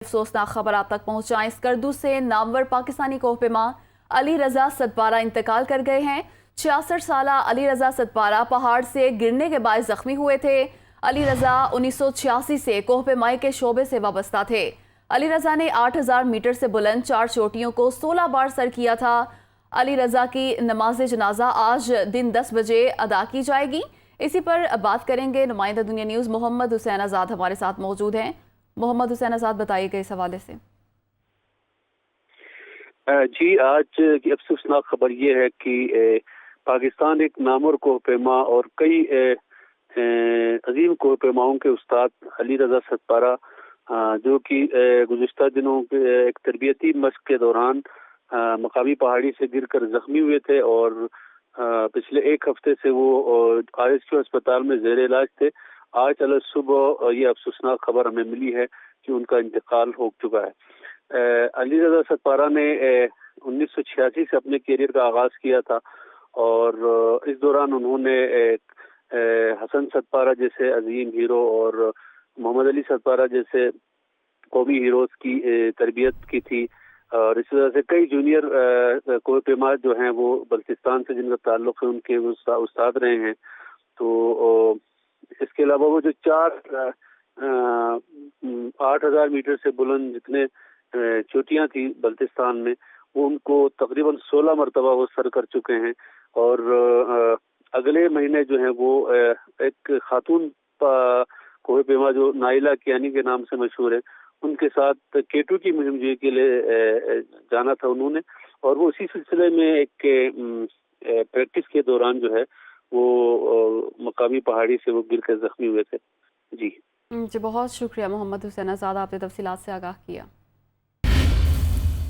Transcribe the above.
अफसोसनाक खबर आप तक पहुंचाएं। स्कर्दू से नामवर पाकिस्तानी कोहपेमा अली रजा सतपारा इंतकाल कर गए हैं। 66 साला अली रजा सतपारा पहाड़ से गिरने के बाद जख्मी हुए थे। अली रजा 1986 से कोहपेमाई के शोबे से वाबस्ता थे। अली रजा ने 8000 मीटर से बुलंद 4 चोटियों को 16 बार सर किया था। अली रजा की नमाज जनाजा आज दिन 10 बजे अदा की जाएगी। इसी पर बात करेंगे। नुमाइंदा दुनिया न्यूज़ मोहम्मद हुसैन आज़ाद हमारे साथ मौजूद हैं। मोहम्मद हुसैन आज़ाद, बताइएगा इस हवाले से। जी, आज की अफसोसनाक खबर ये है कि पाकिस्तान एक नामवर कोहपेमा और कई अजीम कोहपेमाओं के उस्ताद अली रजा सतपारा, जो कि गुज़िश्ता दिनों के एक तरबियती मश्क के दौरान मकामी पहाड़ी से गिरकर जख्मी हुए थे और पिछले एक हफ्ते से वो RSQ अस्पताल में ज़ेर इलाज थे। आज अलग सुबह ये अफसोसनाक खबर हमें मिली है कि उनका इंतकाल हो चुका है। अली रजा सतपारा ने 1986 से अपने करियर का आगाज़ किया था और इस दौरान उन्होंने हसन सतपारा जैसे अजीम हीरो और मोहम्मद अली सतपारा जैसे कौमी हीरोज़ की तरबियत की थी और इस वजह से कई जूनियर कोहपेमा जो हैं वो बल्तिस्तान से जिनका ताल्लुक़ है उनके उस्ताद रहे हैं। तो इसके अलावा वो जो 8000 मीटर से बुलंद जितने चोटियाँ थी बल्तिस्तान में, वो उनको तकरीबन 16 मरतबा वो सर कर चुके हैं और अगले महीने जो है वो एक खातून कोहपेमा जो नाइला कियानी के नाम से मशहूर है, उनके साथ K2 की मुहिम जी के लिए जाना था उन्होंने और वो उसी सिलसिले में एक प्रैक्टिस के दौरान जो है वो मकामी पहाड़ी से वो गिर कर जख्मी हुए थे। जी, बहुत शुक्रिया मोहम्मद हुसैन आज़ाद, आपने तफसीलात से आगाह किया।